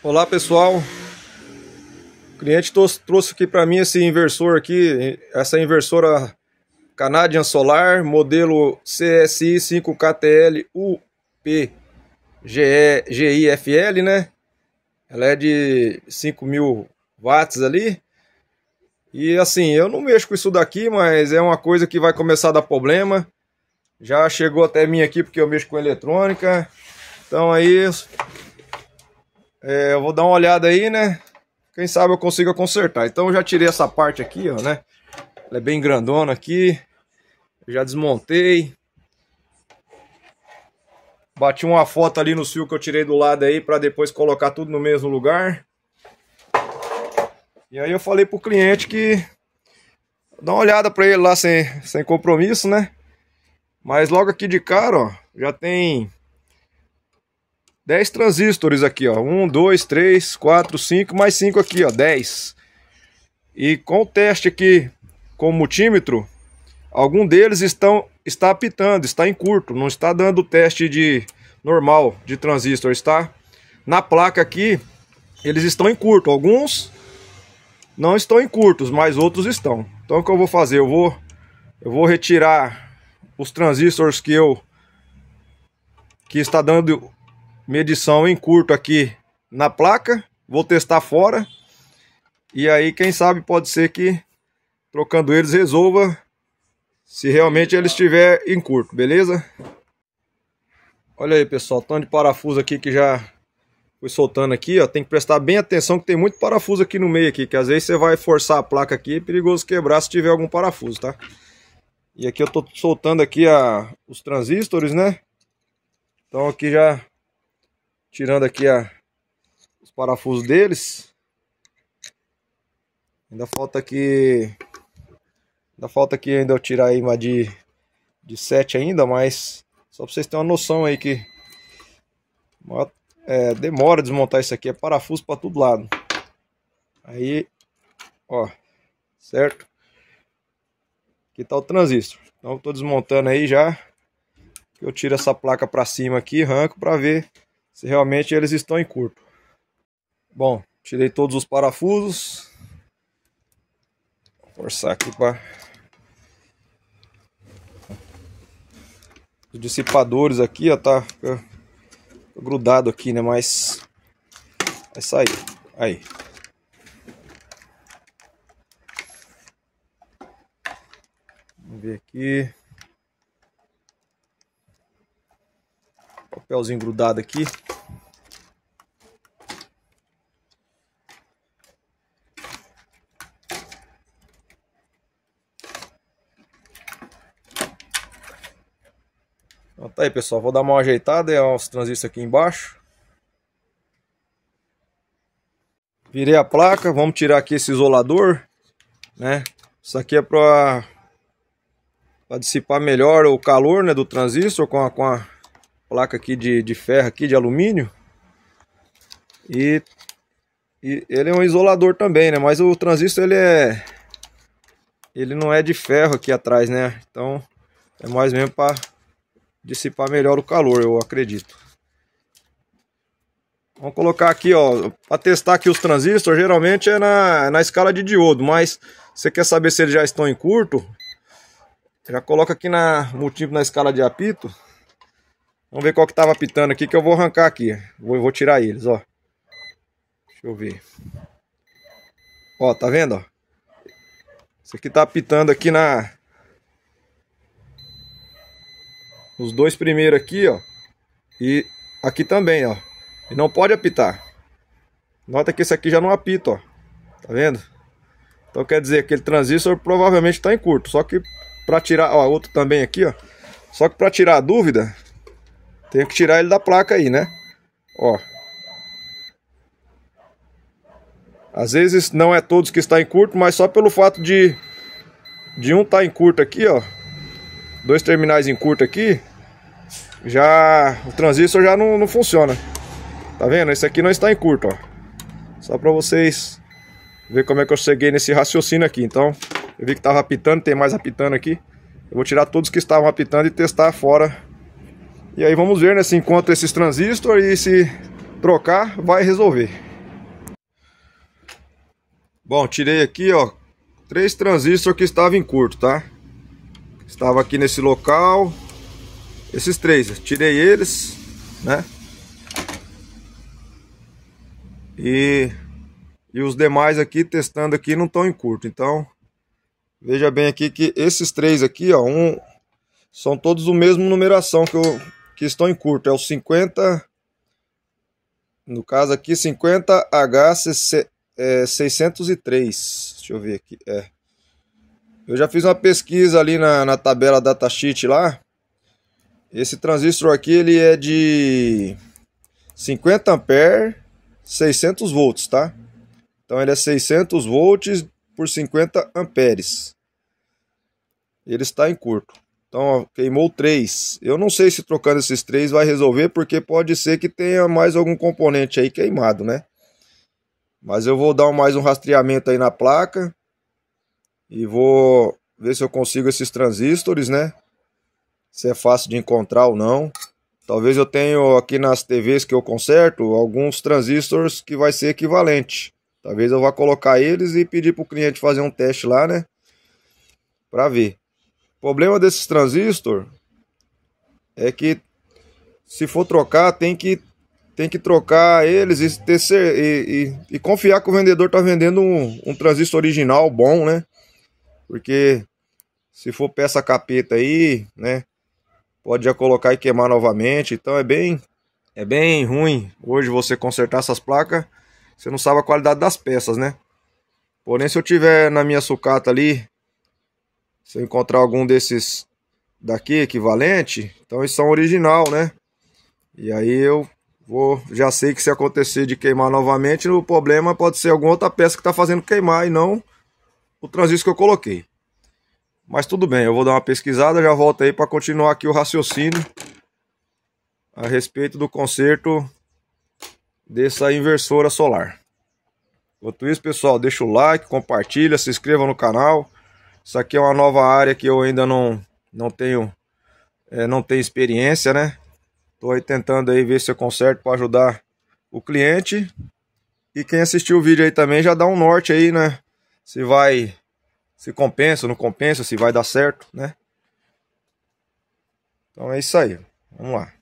Olá pessoal, o cliente trouxe aqui para mim esse inversor aqui, essa inversora Canadian Solar, modelo CSI 5KTL UPGIFL, né? Ela é de 5.000 watts ali. E assim, eu não mexo com isso daqui, mas é uma coisa que vai começar a dar problema. Já chegou até mim aqui porque eu mexo com eletrônica. Então aí eu vou dar uma olhada aí, né? Quem sabe eu consiga consertar. Então eu já tirei essa parte aqui, ó, né? Ela é bem grandona aqui. Eu já desmontei. Bati uma foto ali no fio que eu tirei do lado aí para depois colocar tudo no mesmo lugar. E aí eu falei pro cliente que dá uma olhada para ele lá sem compromisso, né? Mas logo aqui de cara, ó, já tem 10 transistores aqui, ó. 1, 2, 3, 4, 5, mais 5 aqui, ó. 10. E com o teste aqui com o multímetro, algum deles está apitando, está em curto. Não está dando o teste de normal de transistor. Está na placa aqui, eles estão em curto. Alguns não estão em curtos, mas outros estão. Então o que eu vou fazer? Eu vou retirar os transistores que está dando medição em curto aqui na placa, vou testar fora, e aí quem sabe pode ser que trocando eles resolva se realmente ele estiver em curto, beleza? Olha aí pessoal, tanto de parafuso aqui que já fui soltando aqui, ó. Tem que prestar bem atenção que tem muito parafuso aqui no meio aqui, que às vezes você vai forçar a placa aqui, é perigoso quebrar se tiver algum parafuso, tá? E aqui eu tô soltando aqui os transistores, né? Então aqui já tirando aqui os parafusos deles. Ainda falta aqui ainda eu tirar aí uma de 7 ainda, mas só para vocês terem uma noção aí que demora desmontar isso aqui, é parafuso para todo lado. Aí, ó, certo? Aqui tá o transistor. Então eu tô desmontando aí já. Eu tiro essa placa para cima aqui, arranco para ver se realmente eles estão em curto. Bom, tirei todos os parafusos. Vou forçar aqui para os dissipadores aqui, ó, tá fica grudado aqui, né, mas vai sair. Aí. Vamos ver aqui. Papelzinho grudado aqui. Então tá aí pessoal, vou dar uma ajeitada, os transistores aqui embaixo. Virei a placa, vamos tirar aqui esse isolador, né? Isso aqui é para dissipar melhor o calor, né, do transistor com a placa aqui de ferro aqui, de alumínio. E ele é um isolador também, né? Mas o transistor ele não é de ferro aqui atrás, né? Então é mais mesmo para dissipar melhor o calor, eu acredito. Vamos colocar aqui, ó, para testar aqui os transistores, geralmente é na escala de diodo, mas você quer saber se eles já estão em curto? Já coloca aqui na multímetro na escala de apito. Vamos ver qual que estava apitando aqui, que eu vou arrancar aqui. Vou tirar eles, ó. Deixa eu ver. Ó, tá vendo, ó? Esse aqui tá apitando aqui os dois primeiros aqui, ó. E aqui também, ó. E não pode apitar. Nota que esse aqui já não apita, ó. Tá vendo? Então quer dizer que aquele transistor provavelmente tá em curto. Só que pra tirar, ó, outro também aqui, ó. Só que pra tirar a dúvida, tem que tirar ele da placa aí, né? Ó. Às vezes não é todos que está em curto, mas só pelo fato de um estar em curto aqui, ó. Dois terminais em curto aqui, já o transistor já não funciona. Tá vendo? Esse aqui não está em curto, ó. Só para vocês ver como é que eu cheguei nesse raciocínio aqui. Então, eu vi que estava apitando, tem mais apitando aqui. Eu vou tirar todos que estavam apitando e testar fora. E aí vamos ver, né, se encontra esses transistores e se trocar vai resolver. Bom, tirei aqui, ó, 3 transistores que estavam em curto, tá? Estava aqui nesse local. Esses 3, tirei eles, né? E os demais aqui, testando aqui, não estão em curto. Então, veja bem aqui que esses 3 aqui, ó, são todos do mesmo numeração que estão em curto. É o 50, no caso aqui, 50H603. Deixa eu ver aqui. Eu já fiz uma pesquisa ali na tabela datasheet lá. Esse transistor aqui, ele é de 50 ampere, 600 volts, tá? Então ele é 600 volts por 50 amperes. Ele está em curto. Então, ó, queimou 3. Eu não sei se trocando esses 3 vai resolver, porque pode ser que tenha mais algum componente aí queimado, né? Mas eu vou dar mais um rastreamento aí na placa. E vou ver se eu consigo esses transistores, né? Se é fácil de encontrar ou não. Talvez eu tenha aqui nas TVs que eu conserto alguns transistores que vai ser equivalente. Talvez eu vá colocar eles e pedir para o cliente fazer um teste lá, né? Para ver. O problema desses transistores é que se for trocar, tem que trocar eles e confiar que o vendedor está vendendo um transistor original bom, né? Porque se for peça capeta aí, né? Pode já colocar e queimar novamente. Então é bem ruim hoje você consertar essas placas. Você não sabe a qualidade das peças, né? Porém, se eu tiver na minha sucata ali, se eu encontrar algum desses daqui equivalente, então eles são original, né? E aí eu já sei que se acontecer de queimar novamente, o problema pode ser alguma outra peça que está fazendo queimar e não o transistor que eu coloquei. Mas tudo bem, eu vou dar uma pesquisada, já volto aí para continuar aqui o raciocínio a respeito do conserto dessa inversora solar. Enquanto isso, pessoal, deixa o like, compartilha, se inscreva no canal. Isso aqui é uma nova área que eu ainda não tenho experiência, né? Estou aí tentando aí ver se eu conserto para ajudar o cliente. E quem assistiu o vídeo aí também já dá um norte aí, né? Se compensa ou não compensa, se vai dar certo, né? Então é isso aí. Vamos lá.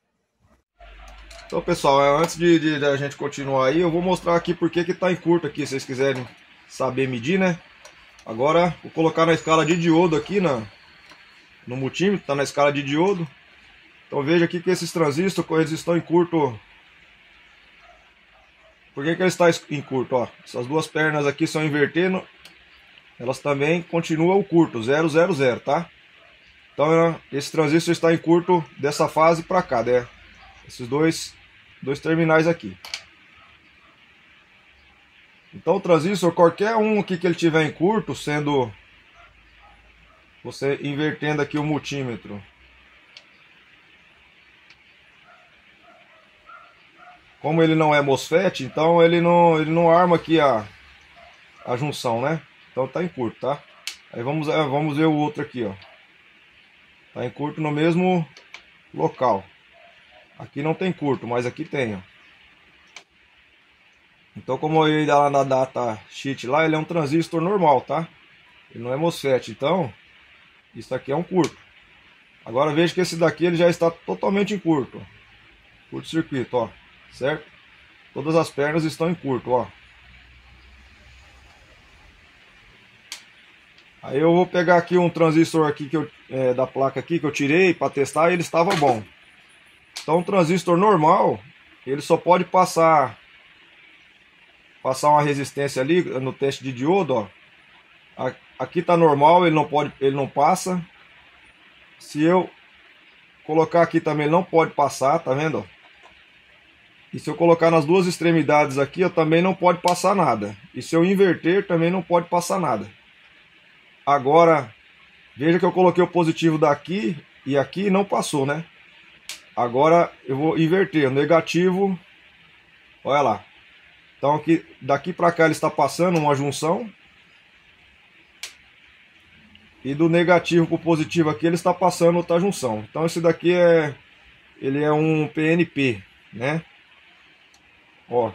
Então, pessoal, antes de a gente continuar aí, eu vou mostrar aqui porque que tá em curto aqui, se vocês quiserem saber medir, né? Agora, vou colocar na escala de diodo aqui no multímetro, tá na escala de diodo. Então veja aqui que esses transistores, eles estão em curto. Por que eles estão em curto? Ó, essas duas pernas aqui são invertendo, elas também continuam curto, 0, 0, 0, tá? Então esse transistor está em curto dessa fase para cá, né? Esses dois terminais aqui. Então o transistor, qualquer um aqui que ele tiver em curto, sendo você invertendo aqui o multímetro, como ele não é MOSFET, então ele não arma aqui a junção, né? Então tá em curto, tá? Aí vamos ver o outro aqui, ó. Tá em curto no mesmo local. Aqui não tem curto, mas aqui tem, ó. Então, como eu ia lá na data sheet lá, ele é um transistor normal, tá? Ele não é MOSFET, então isso aqui é um curto. Agora veja que esse daqui ele já está totalmente em curto. Curto-circuito, ó. Certo? Todas as pernas estão em curto, ó. Aí eu vou pegar aqui um transistor aqui da placa aqui que eu tirei para testar e ele estava bom. Então, um transistor normal, ele só pode passar uma resistência ali no teste de diodo, ó. Aqui tá normal, ele não passa. Se eu colocar aqui também, ele não pode passar, tá vendo, ó? E se eu colocar nas duas extremidades aqui, ó, também não pode passar nada. E se eu inverter, também não pode passar nada. Agora, veja que eu coloquei o positivo daqui e aqui não passou, né? Agora eu vou inverter o negativo. Olha lá. Então aqui, daqui para cá ele está passando uma junção. E do negativo para o positivo aqui ele está passando outra junção. Então esse daqui ele é um PNP, né? Ó,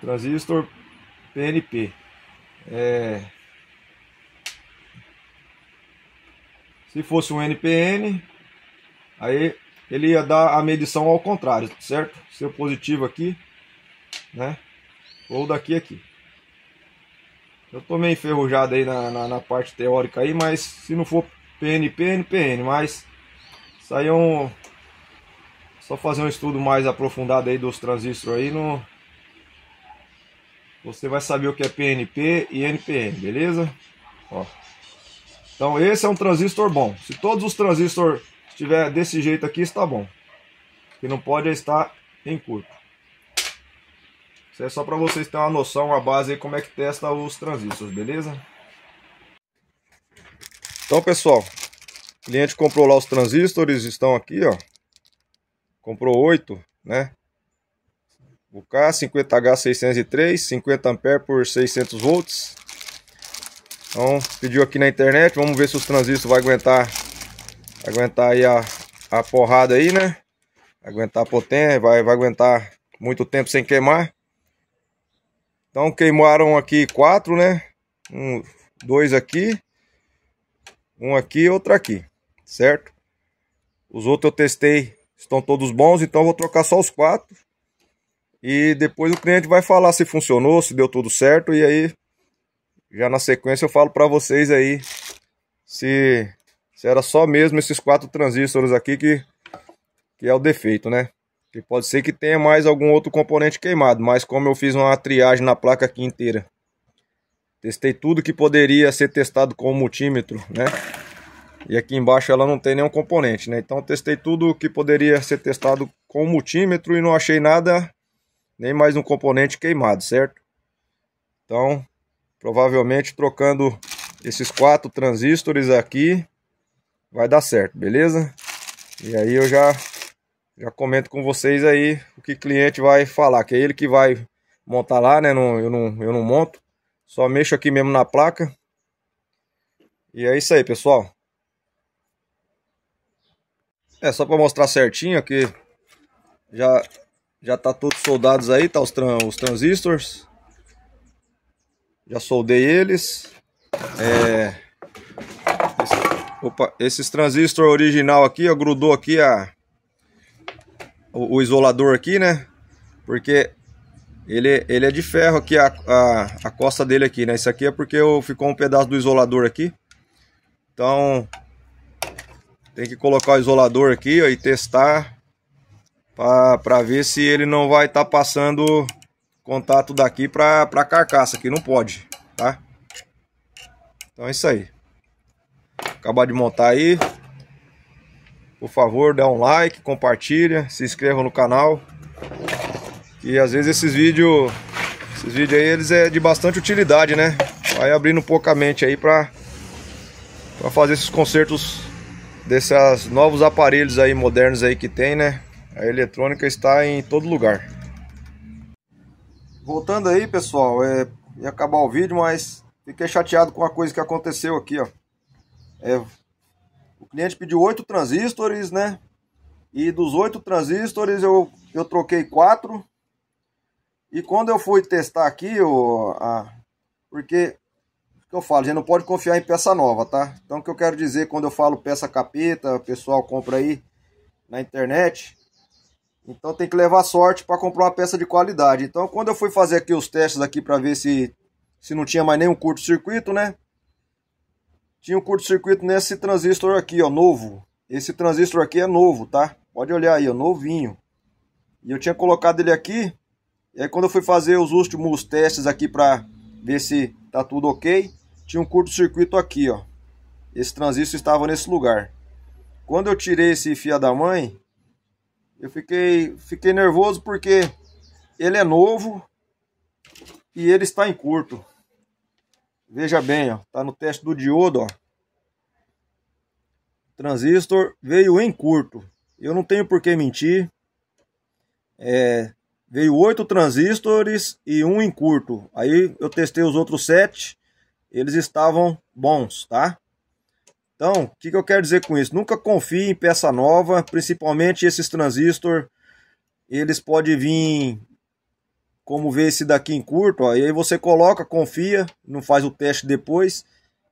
transistor PNP. Se fosse um NPN, aí ele ia dar a medição ao contrário, certo? Seu positivo aqui, né? Ou daqui aqui. Eu tô meio enferrujado aí na parte teórica aí, mas se não for PNP, NPN, mas isso aí é só fazer um estudo mais aprofundado aí dos transistores aí, você vai saber o que é PNP e NPN, beleza? Ó. Então esse é um transistor bom. Se todos os transistores estiver desse jeito aqui, está bom. O que não pode é estar em curto. Isso é só para vocês terem uma noção, uma base aí como é que testa os transistores, beleza? Então, pessoal, o cliente comprou lá os transistores, estão aqui, ó. Comprou 8, né? O K50H603, 50 A por 600 volts. Então, pediu aqui na internet, vamos ver se os transistores vai aguentar aí a porrada aí, né? Aguentar a potência, vai aguentar muito tempo sem queimar. Então queimaram aqui 4, né? 2 aqui, um aqui e outro aqui, certo? Os outros eu testei, estão todos bons, então eu vou trocar só os 4. E depois o cliente vai falar se funcionou, se deu tudo certo. E aí, já na sequência eu falo para vocês aí se era só mesmo esses 4 transistores aqui que é o defeito, né? Que pode ser que tenha mais algum outro componente queimado, mas como eu fiz uma triagem na placa aqui inteira, testei tudo que poderia ser testado com o multímetro, né? E aqui embaixo ela não tem nenhum componente, né? Então eu testei tudo que poderia ser testado com o multímetro e não achei nada, nem mais um componente queimado, certo? Então, provavelmente trocando esses 4 transistores aqui vai dar certo, beleza? E aí eu já comento com vocês aí o que o cliente vai falar, que é ele que vai montar lá, né? Eu não monto, só mexo aqui mesmo na placa. E é isso aí, pessoal. É só para mostrar certinho aqui, já tá todos soldados aí, tá os transistores. Já soldei eles. Esses transistores original aqui, ó, grudou aqui o isolador aqui, né? Porque ele é de ferro aqui, a costa dele aqui, né? Isso aqui é porque ficou um pedaço do isolador aqui. Então tem que colocar o isolador aqui, ó, e testar para ver se ele não vai estar passando contato daqui para carcaça, que não pode, tá? Então é isso aí. Acabar de montar aí. Por favor, dá um like, compartilha, se inscreva no canal. E às vezes esses vídeos aí eles é de bastante utilidade, né? Vai abrindo um pouco a mente aí para fazer esses consertos desses novos aparelhos aí modernos aí que tem, né? A eletrônica está em todo lugar. Voltando aí, pessoal, ia acabar o vídeo, mas fiquei chateado com a coisa que aconteceu aqui, ó. O cliente pediu 8 transistores, né? E dos 8 transistores eu troquei 4. E quando eu fui testar aqui, porque eu falo, a gente não pode confiar em peça nova, tá? Então o que eu quero dizer quando eu falo peça capeta, o pessoal compra aí na internet. Então tem que levar sorte para comprar uma peça de qualidade. Então quando eu fui fazer aqui os testes aqui para ver se não tinha mais nenhum curto-circuito, né? Tinha um curto-circuito nesse transistor aqui, ó, novo. Esse transistor aqui é novo, tá? Pode olhar aí, ó, novinho. E eu tinha colocado ele aqui. E aí quando eu fui fazer os últimos testes aqui para ver se tá tudo ok, tinha um curto-circuito aqui, ó. Esse transistor estava nesse lugar. Quando eu tirei esse fio da mãe, eu fiquei nervoso porque ele é novo e ele está em curto. Veja bem, ó, tá no teste do diodo, ó. O transistor veio em curto. Eu não tenho por que mentir. Veio 8 transistores e um em curto. Aí eu testei os outros 7. Eles estavam bons, tá? Então, o que eu quero dizer com isso? Nunca confie em peça nova, principalmente esses transistores. Eles podem vir como ver esse daqui em curto, ó, e aí você coloca, confia, não faz o teste depois,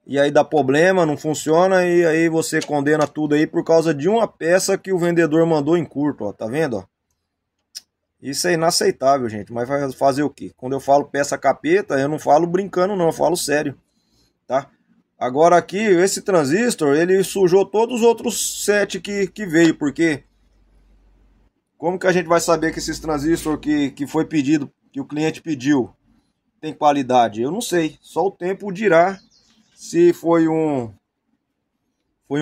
e aí dá problema, não funciona, e aí você condena tudo aí por causa de uma peça que o vendedor mandou em curto, ó, tá vendo, ó? Isso é inaceitável, gente, mas vai fazer o quê? Quando eu falo peça capeta, eu não falo brincando não, eu falo sério, tá? Agora aqui, esse transistor, ele sujou todos os outros 7 que veio, porque como que a gente vai saber que esses transistores que foi pedido, que o cliente pediu, tem qualidade? Eu não sei, só o tempo dirá se foi um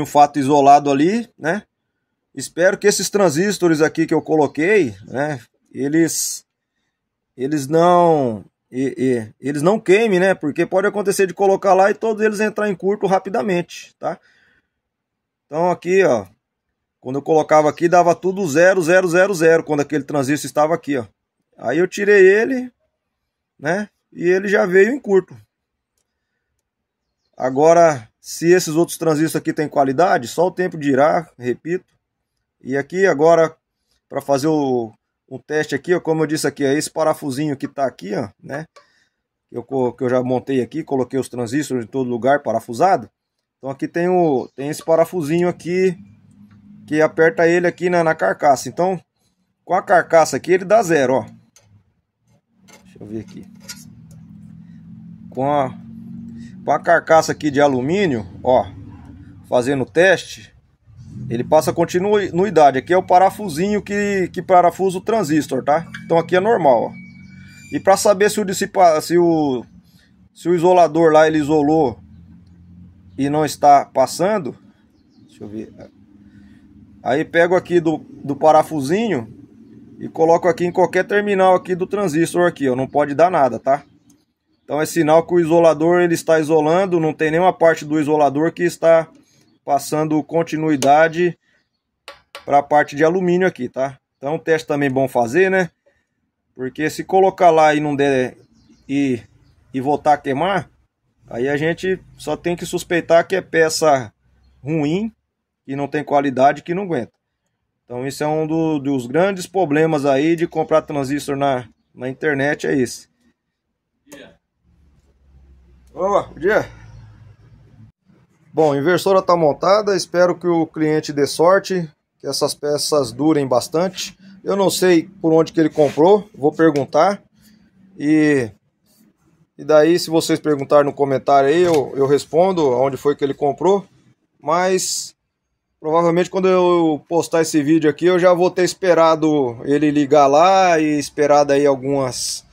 fato isolado ali, né? Espero que esses transistores aqui que eu coloquei, né, eles não queimem, né? Porque pode acontecer de colocar lá e todos eles entrar em curto rapidamente, tá? Então aqui, ó, quando eu colocava aqui dava tudo 0, 0, 0, 0 quando aquele transistor estava aqui, ó. Aí eu tirei ele, né? E ele já veio em curto. Agora, se esses outros transistores aqui têm qualidade, só o tempo dirá, repito. E aqui agora, para fazer o teste aqui, ó, como eu disse aqui, é esse parafusinho que tá aqui, ó, né? Que eu já montei aqui, coloquei os transistores em todo lugar parafusado. Então aqui tem esse parafusinho aqui, que aperta ele aqui na carcaça. Então, com a carcaça aqui, ele dá 0, ó. Deixa eu ver aqui. Com a carcaça aqui de alumínio, ó, fazendo o teste, ele passa continuidade. Aqui é o parafusinho que parafusa o transistor, tá? Então aqui é normal, ó. E para saber se o isolador lá ele isolou e não está passando, deixa eu ver. Aí pego aqui do parafusinho e coloco aqui em qualquer terminal aqui do transistor aqui, ó. Não pode dar nada, tá? Então é sinal que o isolador ele está isolando, não tem nenhuma parte do isolador que está passando continuidade para a parte de alumínio aqui, tá? Então um teste também bom fazer, né? Porque se colocar lá e não der e voltar a queimar, aí a gente só tem que suspeitar que é peça ruim, que não tem qualidade, que não aguenta. Então isso é um dos grandes problemas aí de comprar transistor na internet, é esse. Olá, bom dia. Bom, a inversora está montada, espero que o cliente dê sorte, que essas peças durem bastante. Eu não sei por onde que ele comprou, vou perguntar. E daí, se vocês perguntarem no comentário aí, eu respondo onde foi que ele comprou. Mas provavelmente quando eu postar esse vídeo aqui, eu já vou ter esperado ele ligar lá e esperado aí alguns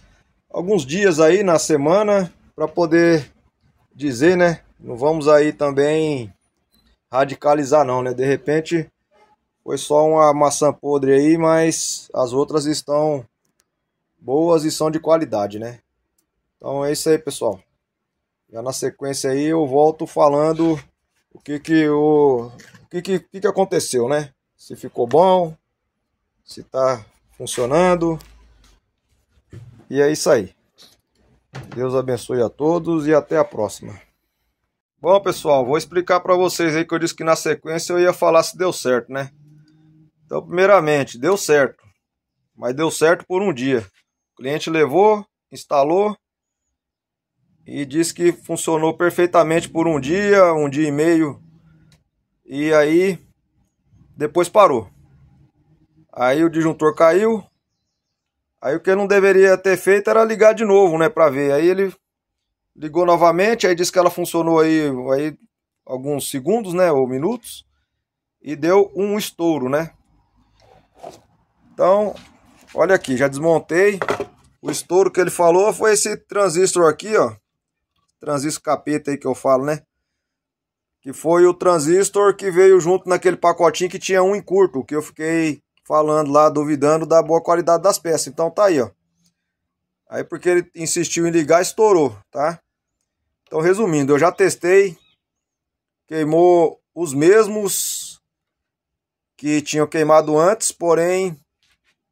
dias aí na semana para poder dizer, né? Não vamos aí também radicalizar não, né? De repente foi só uma maçã podre aí, mas as outras estão boas e são de qualidade, né? Então é isso aí, pessoal. Já na sequência aí eu volto falando o que aconteceu, né? Se ficou bom, se tá funcionando. E é isso aí. Deus abençoe a todos e até a próxima. Bom, pessoal, vou explicar para vocês aí que eu disse que na sequência eu ia falar se deu certo, né? Então, primeiramente, deu certo. Mas deu certo por um dia. O cliente levou, instalou e disse que funcionou perfeitamente por um dia e meio. E aí, depois parou. Aí o disjuntor caiu. Aí o que ele não deveria ter feito era ligar de novo, né, para ver. Aí ele ligou novamente, aí disse que ela funcionou aí alguns segundos, né, ou minutos. E deu um estouro, né. Então, olha aqui, já desmontei. O estouro que ele falou foi esse transistor aqui, ó. Transistor capeta aí que eu falo, né. Que foi o transistor que veio junto naquele pacotinho que tinha um em curto, que eu fiquei falando lá, duvidando da boa qualidade das peças. Então tá aí, ó. Aí porque ele insistiu em ligar, estourou, tá? Então resumindo, eu já testei. Queimou os mesmos que tinham queimado antes, porém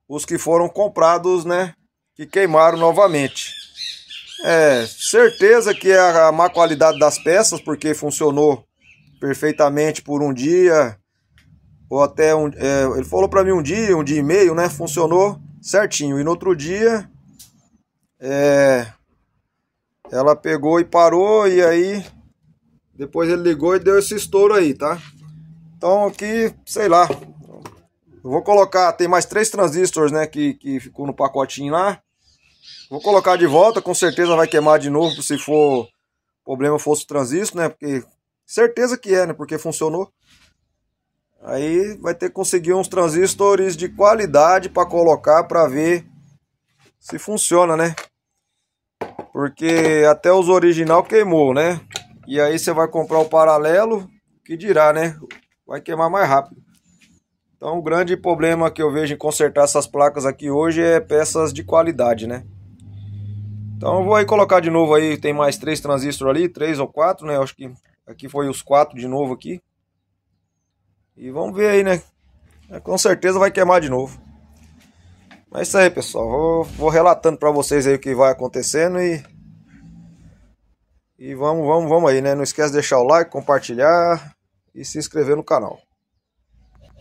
os que foram comprados, né, que queimaram novamente. É, certeza que é a má qualidade das peças, porque funcionou perfeitamente por um dia, ou até ele falou para mim um dia e meio, né? Funcionou certinho. E no outro dia ela pegou e parou, e aí depois ele ligou e deu esse estouro aí, tá? Então aqui, sei lá, eu vou colocar, tem mais 3 transistores, né, que ficou no pacotinho lá. Vou colocar de volta, com certeza vai queimar de novo, se for o problema fosse o transistor, né, porque certeza que é, né, porque funcionou. Aí vai ter que conseguir uns transistores de qualidade para colocar, para ver se funciona, né? Porque até os original queimou, né? E aí você vai comprar o paralelo, que dirá, né? Vai queimar mais rápido. Então o grande problema que eu vejo em consertar essas placas aqui hoje é peças de qualidade, né? Então eu vou aí colocar de novo aí, tem mais 3 transistores ali, 3 ou 4, né? Eu acho que aqui foi os 4 de novo aqui. E vamos ver aí, né? Com certeza vai queimar de novo. É isso aí, pessoal. Vou relatando pra vocês aí o que vai acontecendo e vamos aí, né? Não esquece de deixar o like, compartilhar e se inscrever no canal.